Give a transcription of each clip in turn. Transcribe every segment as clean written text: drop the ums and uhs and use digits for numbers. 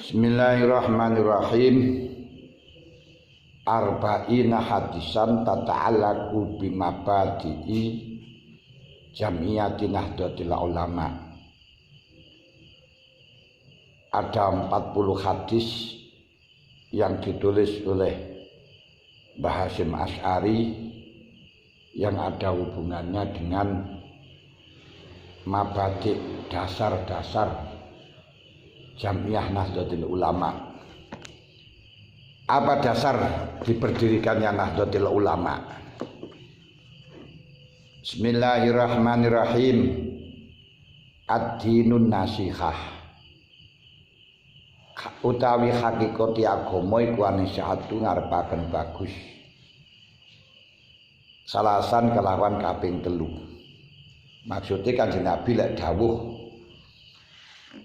Bismillahirrahmanirrahim. Arba'ina hadisan tata'allaqu bimabadi'i Jam'iyati Nahdlatul Ulama. Ada 40 hadis yang ditulis oleh Mbah Hasyim Asy'ari yang ada hubungannya dengan mabadi' dasar-dasar Jam'iyah Nahdlatul Ulama. Apa dasar diperdirikannya Nahdlatul Ulama? Bismillahirrahmanirrahim. Ad-dinun nasihah. Utawi hakikati agama iku anisatu ngarepaken bagus. Salasan kelawan kaping 3. Maksudnya Kanjeng Nabi lek dawuh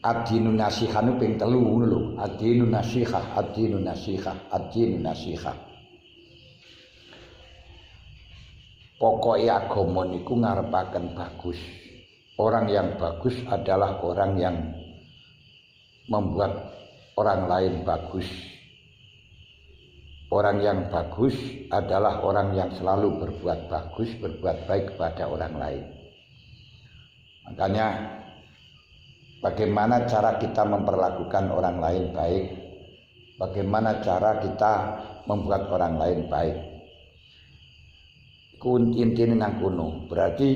ad-dinun nasihah nu ping 3 ngono lho. Ad-dinun nasihah, ad-dinun nasihah, ad-dinun nasihah. Pokoke agama niku ngarepaken bagus. Orang yang bagus adalah orang yang membuat orang lain bagus. Orang yang bagus adalah orang yang selalu berbuat bagus, berbuat baik kepada orang lain. Makanya bagaimana cara kita memperlakukan orang lain baik? Bagaimana cara kita membuat orang lain baik? Intine nang kono. Berarti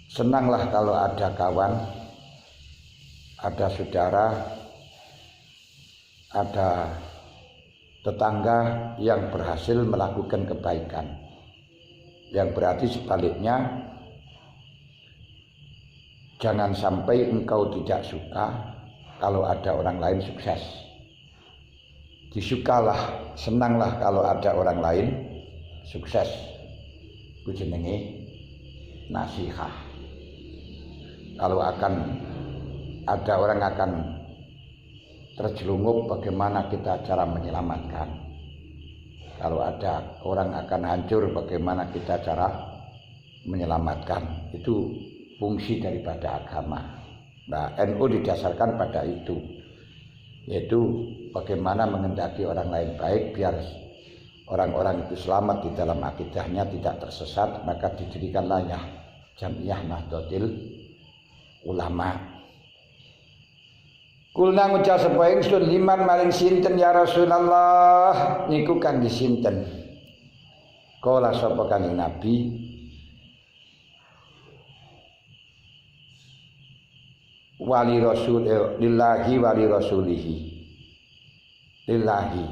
senanglah kalau ada kawan, ada saudara, ada tetangga yang berhasil melakukan kebaikan. Yang berarti sebaliknya, jangan sampai engkau tidak suka kalau ada orang lain sukses. Disukalah, senanglah kalau ada orang lain sukses. Ku jenenge nasihah. Kalau akan ada orang akan terjelungup, bagaimana kita cara menyelamatkan? Kalau ada orang akan hancur, bagaimana kita cara menyelamatkan? Itu fungsi daripada agama. Nah, NU didasarkan pada itu, yaitu bagaimana menghendaki orang lain baik biar orang-orang itu selamat di dalam akidahnya, tidak tersesat. Maka didirikanlah Jam'iyah Nahdlatul Ulama. Kulna ngucap sapa ingsun liman maring sinten ya Rasulullah, niku kangge sinten? Kala sapa Kanjeng Nabi, wali rasul lillahi wali rasulihi. Lillahi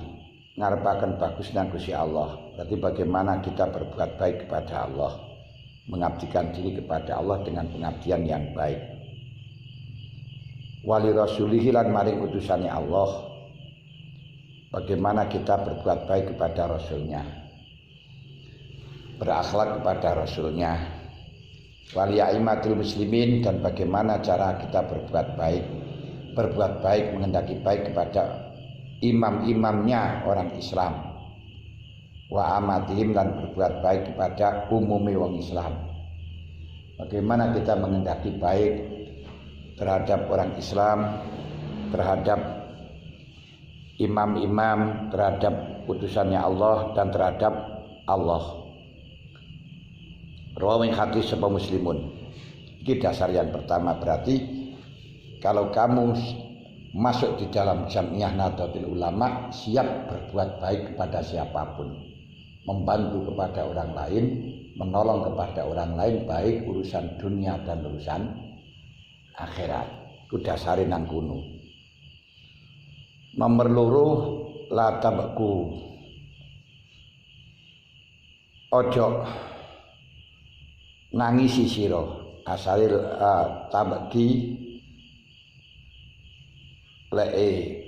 ngarepaken bagus nang Gusti Allah. Berarti bagaimana kita berbuat baik kepada Allah, mengabdikan diri kepada Allah dengan pengabdian yang baik. Wali rasulihi lan maring utusannya Allah, bagaimana kita berbuat baik kepada Rasulnya, berakhlak kepada Rasulnya. Wali aimatul muslimin, dan bagaimana cara kita berbuat baik menghendaki baik kepada imam-imamnya orang Islam. Wa amatihim, dan berbuat baik kepada umumi wong Islam. Bagaimana kita menghendaki baik terhadap orang Islam, terhadap imam-imam, terhadap utusannya Allah, dan terhadap Allah. Rawi hadis sapa muslimun. Ini dasar yang pertama. Berarti kalau kamu masuk di dalam Jam'iyah Nahdlatul Ulama, siap berbuat baik kepada siapapun, membantu kepada orang lain, menolong kepada orang lain, baik urusan dunia dan urusan akhirat. Ku dasare nang kono. Nomor 2, la tabku. Ojo nangisi sira. Asale tabki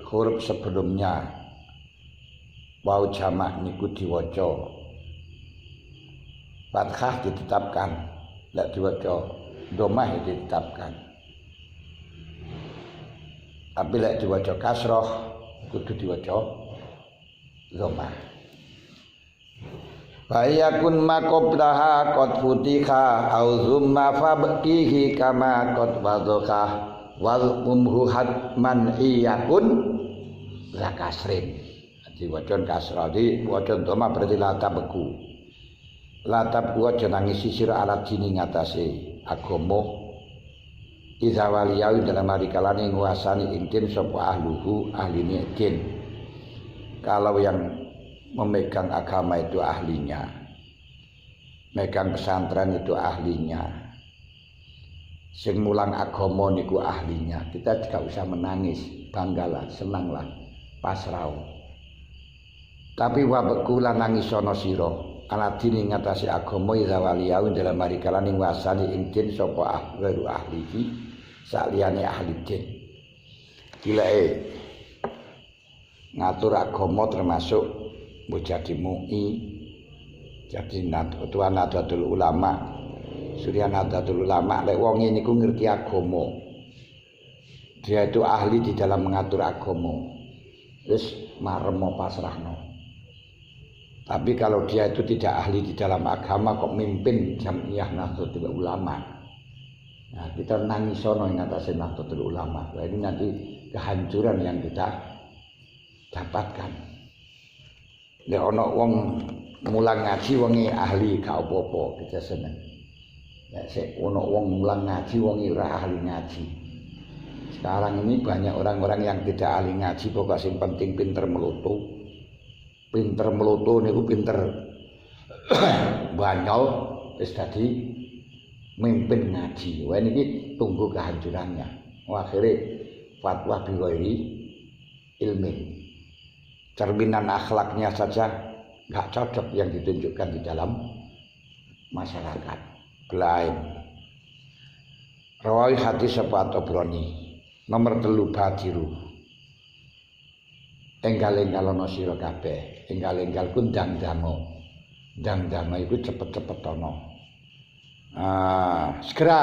huruf sebelumnya wau jamak niku diwaca fathah ditetapkan, lek diwaca dhammah ditetapkan. Tapi lek diwaca kasroh kudu diwaca dhammah. Bayakun makoblaha qad futiha au zumma fabqihi kama qad wadhaha wal umruhat man iyakun zakasrin. Jadi wajon kasra di wajon doma berarti latabeku. Latabku aja nangisi sira alat dini ngatasi agama. Iza waliyawi dalam hari kalani nguasani intin sapa ahluhu ahline din. Kalau yang memegang agama itu ahlinya, megang pesantren itu ahlinya, sing mulang agama niku ahlinya, kita tidak usah menangis, banggalah, senanglah, pasrah. Tapi wabeku lan nangis sono sira ala dini ngatasi agama iza waliyawi dalam hari kalani nguasani intin sapa ahlu ahlihi saliyane ahli din. Gilae ngatur agama termasuk mbok jadi MUI, jadi Tuan Nahdlatul Ulama, Surya Nahdlatul Ulama, lek wong niku ngerti agama. Dia itu ahli di dalam mengatur agama. Wis maremo pasrahno. Tapi kalau dia itu tidak ahli di dalam agama kok mimpin Jamiah Nahdlatul Ulama. Nah, kita nangisono yang atas Nahdlatul Ulama. Nah, ini nanti kehancuran yang kita dapatkan. Lek ana wong mulang ngaji wonge ahli gak apa-apa, kita seneng. Lek sik ana wong mulang ngaji wonge ora ahli ngaji. Sekarang ini banyak orang-orang yang tidak ahli ngaji pokok sing penting pinter melutu. Pinter melutu niku pinter banyol wis dadi mimpin ngaji. Wah niki tunggu kehancurannya. Akhirnya fatwa bi ghairi ilmi. Cerminan akhlaknya saja nggak cocok yang ditunjukkan di dalam masyarakat. Belain. Rawi hadis sapa Tabrani. Nomor 3 Badiru. Enggal-enggal ana sira kabeh. Enggal-enggal ku ndang-dango. Ndang-dango iku cepet-cepet ana. Segera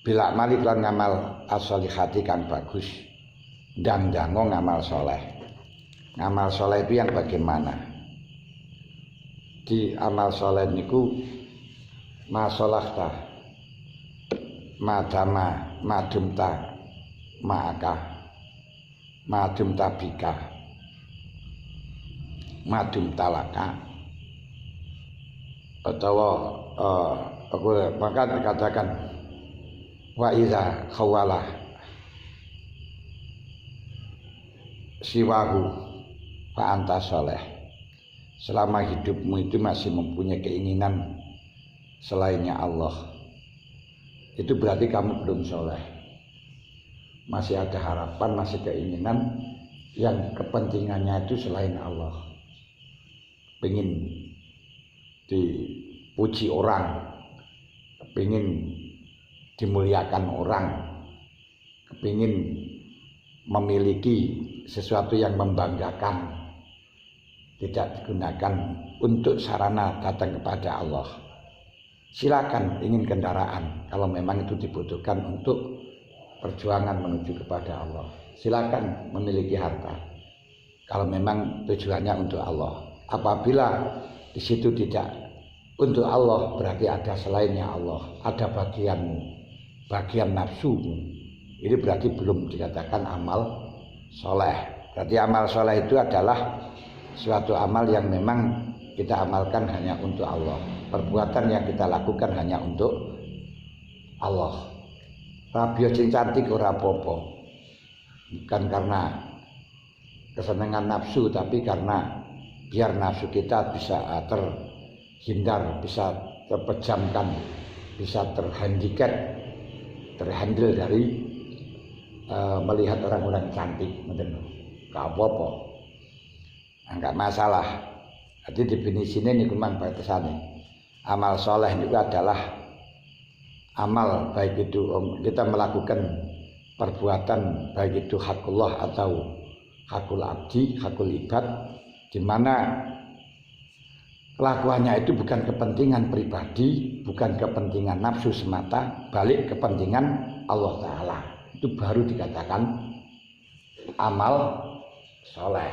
bila malik lan ngamal as-sholihati kang bagus. Ndang-dango ngamal soleh. Ngamal soleh itu yang bagaimana? Di amal soleh niku masolahta, madama, madumta, ma'aka, madumta bika, madumta laka. Atau aku maka dikatakan wa iza khawala siwahu fa anta soleh. Selama hidupmu itu masih mempunyai keinginan selainnya Allah, itu berarti kamu belum soleh. Masih ada harapan, masih keinginan yang kepentingannya itu selain Allah. Pengen dipuji orang, pengen dimuliakan orang, kepingin memiliki sesuatu yang membanggakan, tidak digunakan untuk sarana datang kepada Allah. Silakan ingin kendaraan kalau memang itu dibutuhkan untuk perjuangan menuju kepada Allah. Silakan memiliki harta kalau memang tujuannya untuk Allah. Apabila di situ tidak untuk Allah, berarti ada selainnya Allah, ada bagianmu, bagian nafsumu. Ini berarti belum dikatakan amal soleh. Berarti amal soleh itu adalah suatu amal yang memang kita amalkan hanya untuk Allah. Perbuatan yang kita lakukan hanya untuk Allah. Rabio sing cantik ora apa-apa. Bukan karena kesenangan nafsu, tapi karena biar nafsu kita bisa terhindar, bisa terpejamkan, bisa terhandicap, terhandle dari melihat orang-orang cantik, gak apa-apa, enggak masalah. Jadi definisinya ini memang batasannya. Amal soleh itu adalah amal, baik itu kita melakukan perbuatan, baik itu hakullah atau hakul abdi, hakul ibad, di mana kelakuannya itu bukan kepentingan pribadi, bukan kepentingan nafsu semata, balik kepentingan Allah Ta'ala. Itu baru dikatakan amal soleh.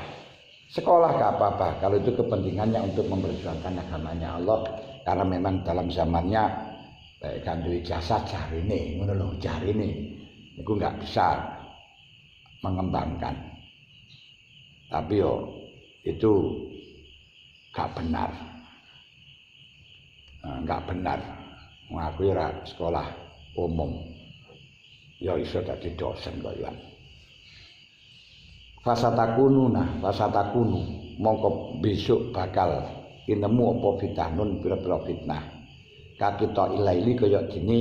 Sekolah gak apa-apa kalau itu kepentingannya untuk memperjuangkan agamanya Allah, karena memang dalam zamannya baik kan duwe jasa jarine, ngono lho jarine. itu nggak bisa mengembangkan. Tapi itu nggak benar. Nggak benar. Aku ora sekolah umum. Ya iso dadi dosen kok ya. Fasatakunu mongko besok bakal inemu apa fitnah pira-pira fitnah. Kakita ilaili kaya dene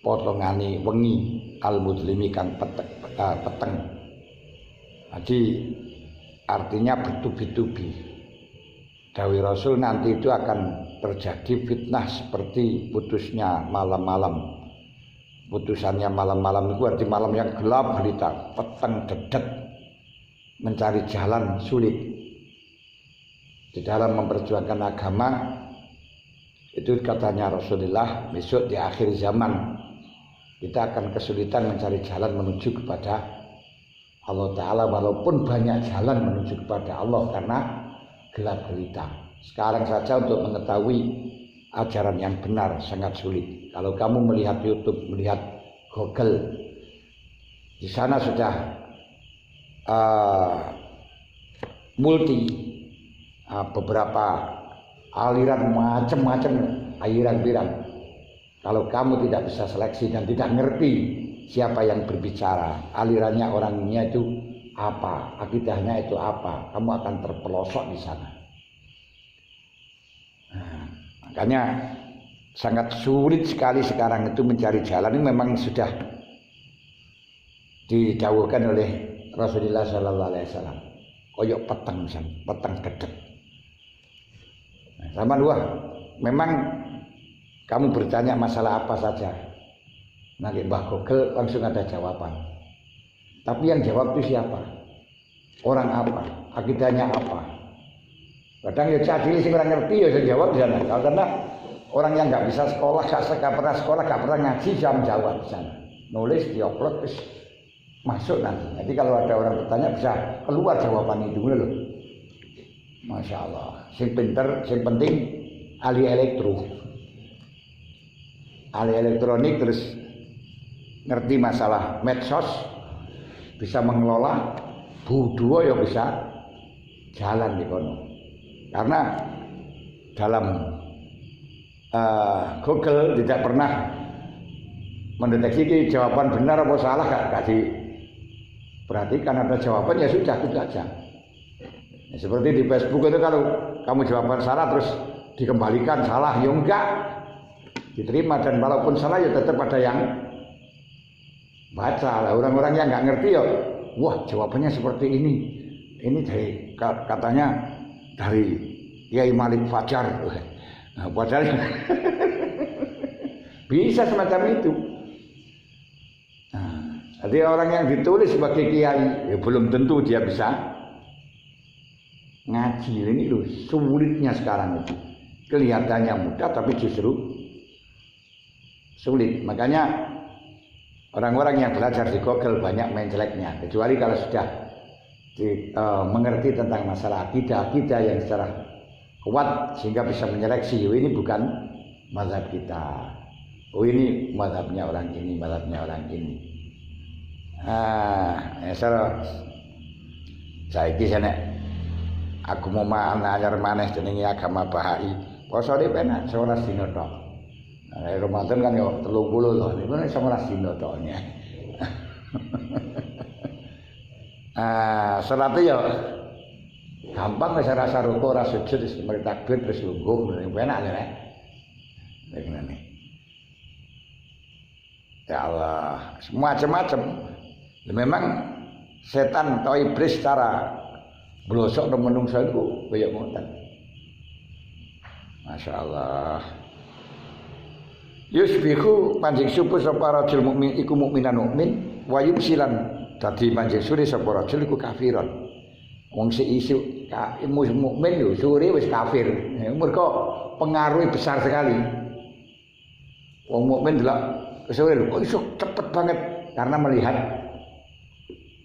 potongane wengi al-mudlimi kang peteng. Jadi artinya bertubi-tubi. Dawuh Rasul nanti itu akan terjadi fitnah seperti putusnya malam-malam. Putusannya malam-malam itu arti malam yang gelap gulita, peteng dedet, mencari jalan sulit. Di dalam memperjuangkan agama itu katanya Rasulullah, besok di akhir zaman kita akan kesulitan mencari jalan menuju kepada Allah Ta'ala, walaupun banyak jalan menuju kepada Allah karena gelap gulita. Sekarang saja untuk mengetahui ajaran yang benar sangat sulit. Kalau kamu melihat YouTube, melihat Google, di sana sudah multi beberapa aliran macam-macam aliran. Kalau kamu tidak bisa seleksi dan tidak ngerti siapa yang berbicara, alirannya orangnya itu apa, akidahnya itu apa, kamu akan terpelosok di sana. Makanya sangat sulit sekali sekarang itu mencari jalan. Ini memang sudah didawuhkan oleh Rasulullah Sallallahu Alaihi Wasallam. Koyok peteng dedet. Sama dua. Memang kamu bertanya masalah apa saja, nanti Mbah Google langsung ada jawaban. Tapi yang jawab itu siapa? Orang apa? Akidahnya apa? Kadang ya cadil sih orang ngerti ya saya jawab di sana. Karena orang yang nggak bisa sekolah, nggak pernah sekolah, nggak pernah ngaji, jam jawab di sana. Nulis, diupload, terus masuk nanti. Jadi kalau ada orang bertanya bisa keluar jawaban itu loh. Masya Allah. Sing pinter, sing penting ahli elektronik terus ngerti masalah medsos, bisa mengelola, budua ya bisa jalan di kono. Karena dalam Google tidak pernah mendeteksi jawaban benar atau salah, gak diperhatikan, ada jawaban ya sudah itu aja. Ya, seperti di Facebook itu kalau kamu jawaban salah terus dikembalikan salah, ya enggak, diterima, dan walaupun salah ya tetap ada yang baca lah. Orang-orang yang nggak ngerti ya, wah jawabannya seperti ini dari katanya dari Kiai Malik Fajar. Nah, padahal bisa semacam itu. Nah, jadi orang yang ditulis sebagai kiai ya belum tentu dia bisa ngaji. Ini loh sulitnya sekarang itu. Kelihatannya mudah tapi justru sulit. Makanya orang-orang yang belajar di Google banyak main jeleknya, kecuali kalau sudah mengerti tentang masalah akidah yang secara kuat sehingga bisa menyeleksi, oh ini bukan mazhab kita, oh ini mazhabnya orang ini, saiki sana aku mau anyar maneh jenenge agama Bahai, posone penak 11 dina tok. Ramadan kan ya 30 loh, ini kan 11 dina tok. Salat ya gampang, wis rasa ruku, rasa sujud, wis mari takbir terus lungguh, enak ya. Begini. Ya Allah, macam-macam. Memang setan atau iblis secara blosok dan menungso itu kaya ngoten. Masya Allah. Yusbihu panjing subuh sapa rajul mukmin iku mukminan mukmin, wa yumsilan dadi panjing sore sapa rajul iku kafiron. Wong sing isu mukmin yo sore wis kafir. Mergo pengaruh besar sekali. Wong mukmin delok sore lho kok iso cepet banget karena melihat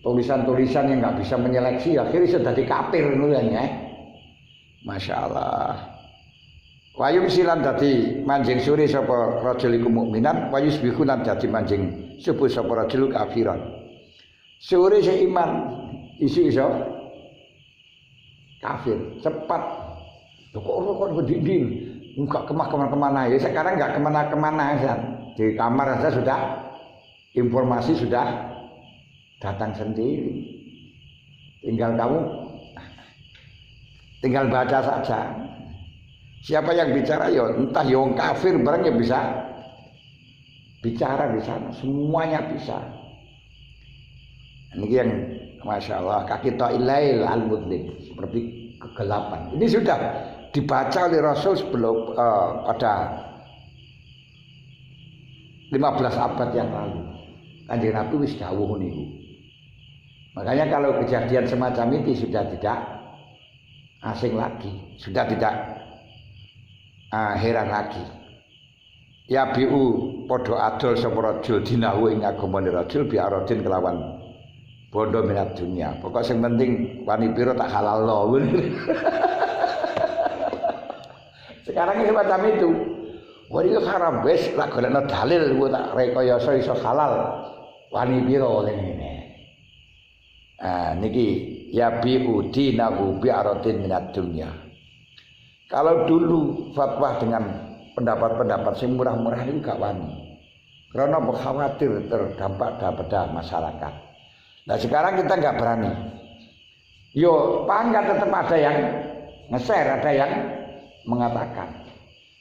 tulisan-tulisan yang nggak bisa menyeleksi, akhirnya sudah dadi kafir ngono ya. Masya Allah. Wayum silan dadi manjing suri sapa rajul iku mukminan, wayus biku lan dadi manjing subuh sapa rajul kafiran. Sore si iman isu kafir cepat. Kok berdinding enggak kemana-kemana ya sekarang enggak kemana-kemana ya. Di kamar saja sudah informasi sudah datang sendiri. Tinggal baca saja. Siapa yang bicara ya entah yang kafir barang ya bisa bicara di sana, semuanya bisa. Ini yang Masya Allah kaki ta'ilail al-mudlim seperti kegelapan. Ini sudah dibaca oleh Rasul sebelum pada 15 abad yang lalu. Kanjeng Nabi wis dawuh niku. Makanya kalau kejadian semacam itu sudah tidak asing lagi, sudah tidak heran lagi. Ya biu podo adol sapa rajul dinahu ing agamane rajul bi aradin kelawan bondo minat dunia. Pokok sing penting wani piro tak halalno. Sekarang ini macam itu. Wah itu haram wis lak golekno dalil ku tak rekayasa iso halal. Wani piro ngene. Niki ya biu dinahu bi aradin minat dunia. Kalau dulu fatwa dengan pendapat-pendapat yang murah-murah itu gak wani. Karena khawatir terdampak pada masyarakat. Nah sekarang kita nggak berani. Yo pangkat tetap ada yang nge-share, ada yang mengatakan.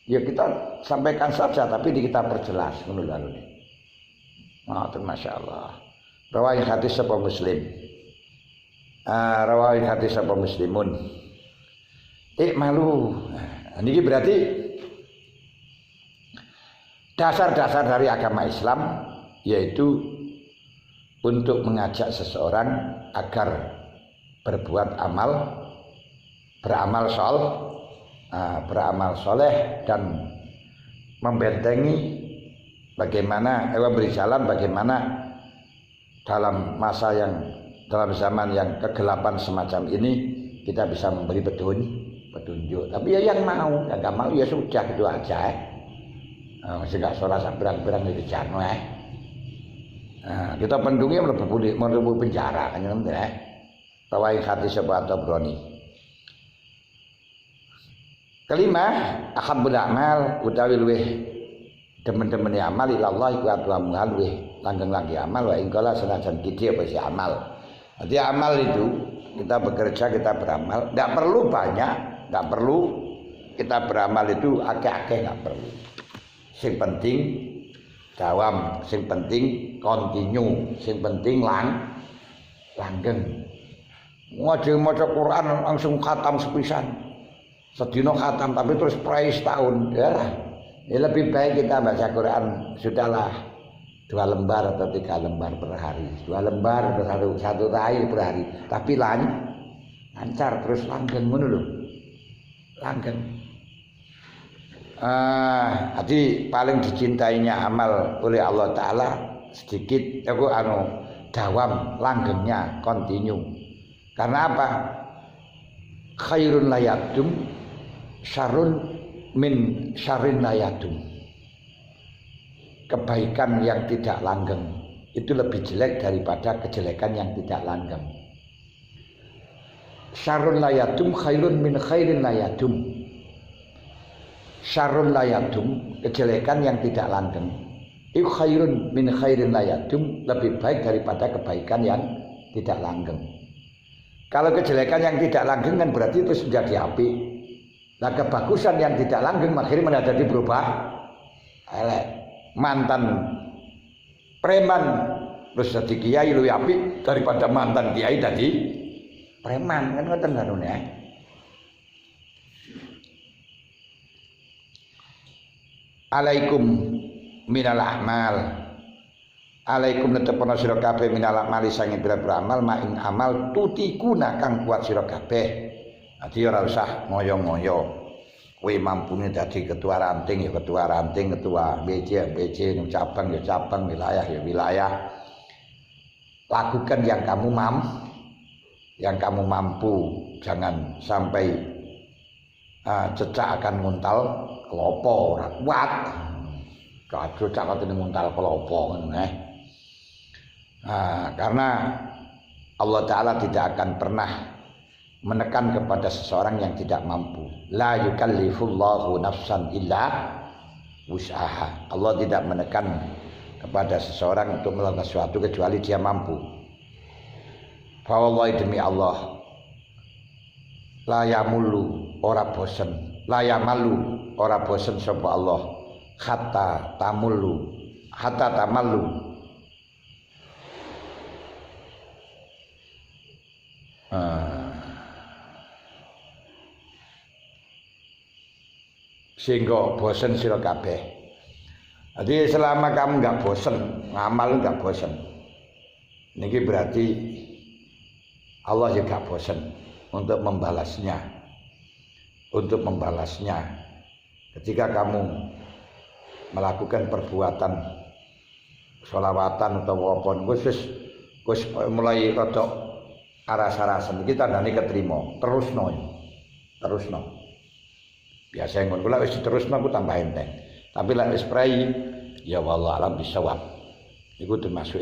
Yo kita sampaikan saja, tapi kita perjelas menurut alun. Masya Allah. Rawahi hadis sapa Muslim. Rawahi hadis sapa Muslimun. Malu. Ini berarti dasar-dasar dari agama Islam yaitu untuk mengajak seseorang agar berbuat beramal soleh dan membentengi bagaimana memberi jalan bagaimana dalam zaman yang kegelapan semacam ini kita bisa memberi petunjuk. Tapi ya yang mau, yang nggak mau ya sudah itu aja. Masih nggak sholat berang-berang itu jangan. Kita pendungnya merebut penjara kan ya. Tawain hati sebab Tabrani. Kelima, ahabul amal utawi luweh demen-demen amal ilallah iku atwa luweh langgeng-langgeng amal wa ingkala senajan gede apa sih amal. Jadi amal itu kita bekerja, kita beramal, enggak perlu banyak, enggak perlu kita beramal itu akeh-akeh enggak perlu. Sing penting dawam, sing penting kontinu, sing penting langgeng. Maca Quran langsung khatam sepisan. Sedina khatam tapi terus prai setahun. Ya lebih baik kita baca Quran sudahlah 2 lembar atau 3 lembar per hari. 2 lembar atau satu rai per hari. Tapi lancar terus langgeng ngono lho. Langgeng. Jadi paling dicintainya amal oleh Allah Ta'ala sedikit dawam langgengnya kontinu. Karena apa? Khairun layadum syarrun min syarrin layadum. Kebaikan yang tidak langgeng itu lebih jelek daripada kejelekan yang tidak langgeng. Syarrun layadum khairun min khairin layadum. Syarrun layadum, kejelekan yang tidak langgeng. Itu khairun min khairin layadum, lebih baik daripada kebaikan yang tidak langgeng. Kalau kejelekan yang tidak langgeng kan berarti itu sudah diapi. Nah kebagusan yang tidak langgeng akhirnya menjadi berubah elek. Mantan preman terus jadi kiai lebih api daripada mantan kiai jadi preman kan ngoten kanune. Alaikum minal a'mal. Alaikum netepana sira kabeh minal a'mal sange pira-pira amal maing amal tutikuna kang kuat sira kabeh. Dadi ora usah ngoyo-ngoyo. Kowe mampune dadi ketua ranting ya ketua ranting, ketua BC cabang ya cabang, wilayah ya wilayah. Lakukan yang kamu mampu, jangan sampai cecak akan nguntal kelopo ora kuat. Kacocak katene nguntal kelopo ngono Karena Allah Ta'ala tidak akan pernah menekan kepada seseorang yang tidak mampu. La yukallifullahu nafsan illa wus'aha. Allah tidak menekan kepada seseorang untuk melakukan sesuatu kecuali dia mampu. Fa wallahi demi Allah, la yamulu ora bosen, la yamalu ora bosen sapa Allah, hatta tamallu sehingga bosen sira kabeh. Jadi selama kamu nggak bosen, ngamal nggak bosen, ini berarti Allah juga bosen untuk membalasnya. Ketika kamu melakukan perbuatan sholawatan atau apa, khusus mulai rodok aras-arasan kita tandane ketrima, terusno. Biasa ngono kula wis terusno aku tambah enteng. Tapi lek wis prei ya wallah alam bisawab. Iku termasuk